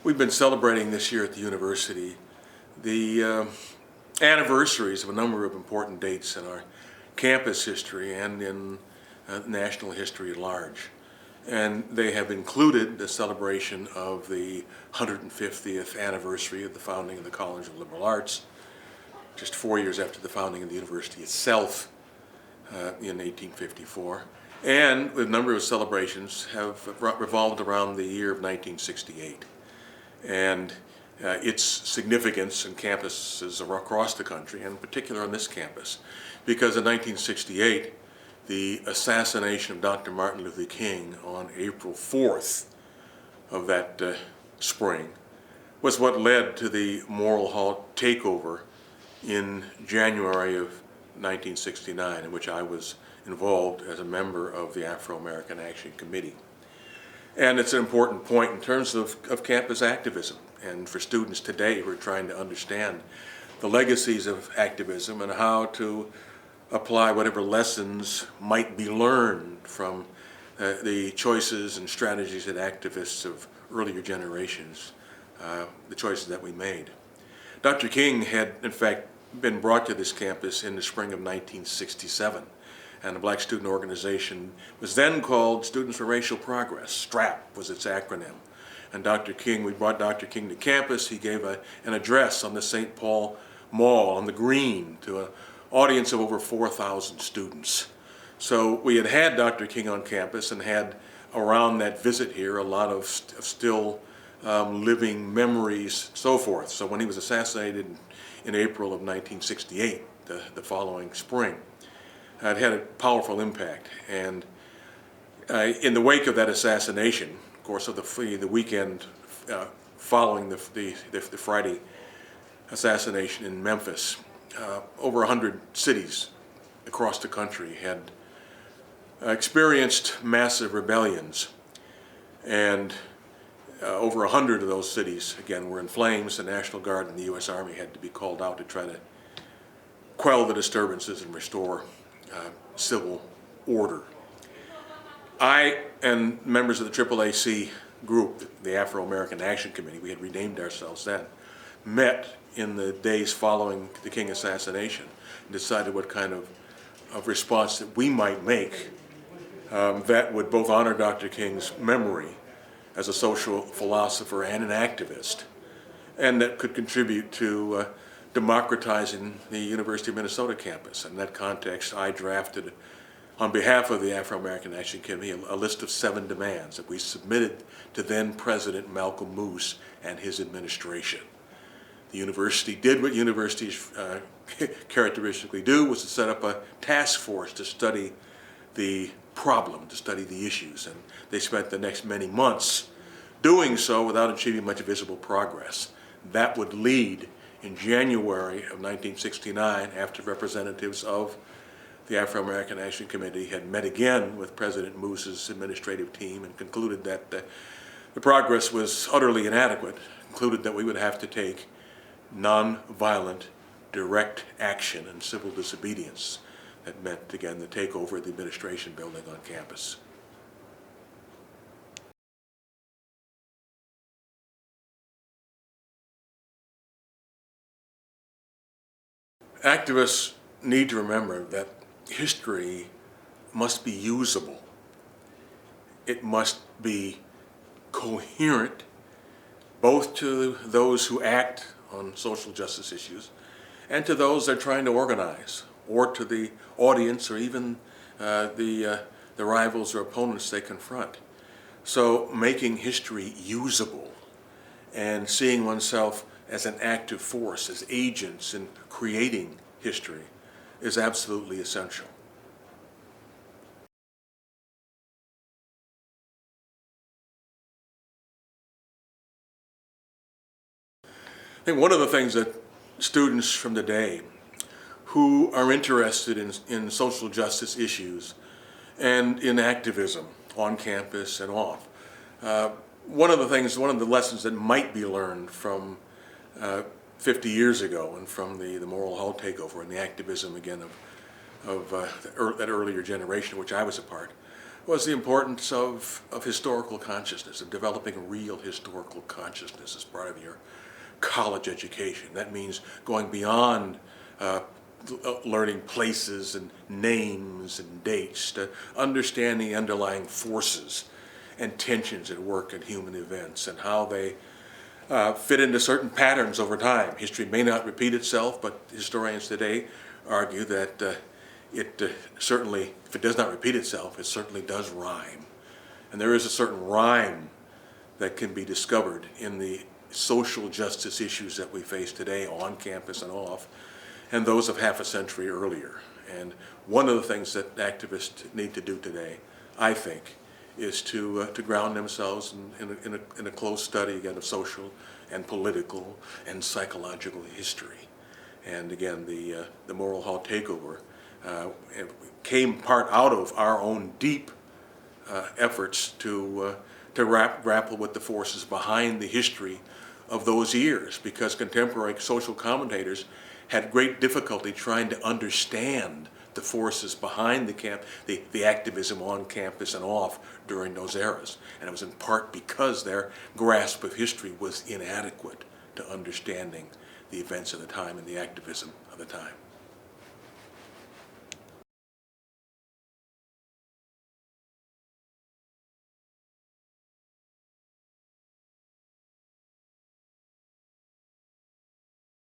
We've been celebrating this year at the university the anniversaries of a number of important dates in our campus history and in national history at large. And they have included the celebration of the 150th anniversary of the founding of the College of Liberal Arts, just 4 years after the founding of the university itself in 1854. And a number of celebrations have revolved around the year of 1968. And its significance in campuses across the country, and in particular on this campus, because in 1968, the assassination of Dr. Martin Luther King on April 4th of that spring was what led to the Morrill Hall takeover in January of 1969, in which I was involved as a member of the Afro-American Action Committee. And it's an important point in terms of campus activism, and for students today who are trying to understand the legacies of activism and how to apply whatever lessons might be learned from the choices and strategies that activists of earlier generations, the choices that we made. Dr. King had, in fact, been brought to this campus in the spring of 1967. And the Black Student Organization was then called Students for Racial Progress. STRAP was its acronym. And we brought Dr. King to campus. He gave an address on the St. Paul Mall on the Green to an audience of over 4,000 students. So we had Dr. King on campus and had around that visit here a lot of still living memories, so forth. So when he was assassinated in April of 1968, the following spring, it had a powerful impact. And in the wake of that assassination, of course, of the weekend following the Friday assassination in Memphis, over 100 cities across the country had experienced massive rebellions. And over 100 of those cities, again, were in flames. The National Guard and the U.S. Army had to be called out to try to quell the disturbances and restore civil order. I and members of the AAAC group, the Afro-American Action Committee, we had renamed ourselves then, met in the days following the King assassination and decided what kind of response that we might make that would both honor Dr. King's memory as a social philosopher and an activist, and that could contribute to democratizing the University of Minnesota campus. In that context, I drafted, on behalf of the Afro-American Action Committee, a list of 7 demands that we submitted to then President Malcolm Moose and his administration. The university did what universities characteristically do, was to set up a task force to study the problem, to study the issues, and they spent the next many months doing so without achieving much visible progress. That would lead in January of 1969, after representatives of the Afro-American Action Committee had met again with President Moose's administrative team and concluded that the progress was utterly inadequate, concluded that we would have to take non-violent, direct action and civil disobedience. That meant, again, the takeover of the administration building on campus. Activists need to remember that history must be usable. It must be coherent, both to those who act on social justice issues and to those they're trying to organize, or to the audience, or even the rivals or opponents they confront. So making history usable and seeing oneself as an active force, as agents in creating history, is absolutely essential. I think one of the things that students from today who are interested in social justice issues and in activism on campus and off, one of the lessons that might be learned from 50 years ago and from the Morrill Hall takeover and the activism again of that earlier generation, of which I was a part, was the importance of historical consciousness, of developing a real historical consciousness as part of your college education. That means going beyond learning places and names and dates to understand the underlying forces and tensions at work in human events and how they fit into certain patterns over time. History may not repeat itself, but historians today argue that it certainly, if it does not repeat itself, it certainly does rhyme. And there is a certain rhyme that can be discovered in the social justice issues that we face today on campus and off, and those of half a century earlier. And one of the things that activists need to do today, I think, is to ground themselves in a close study, again, of social and political and psychological history. And again, the Moral Hall takeover came part out of our own deep efforts to grapple with the forces behind the history of those years, because contemporary social commentators had great difficulty trying to understand the forces behind the activism on campus and off during those eras. And it was in part because their grasp of history was inadequate to understanding the events of the time and the activism of the time.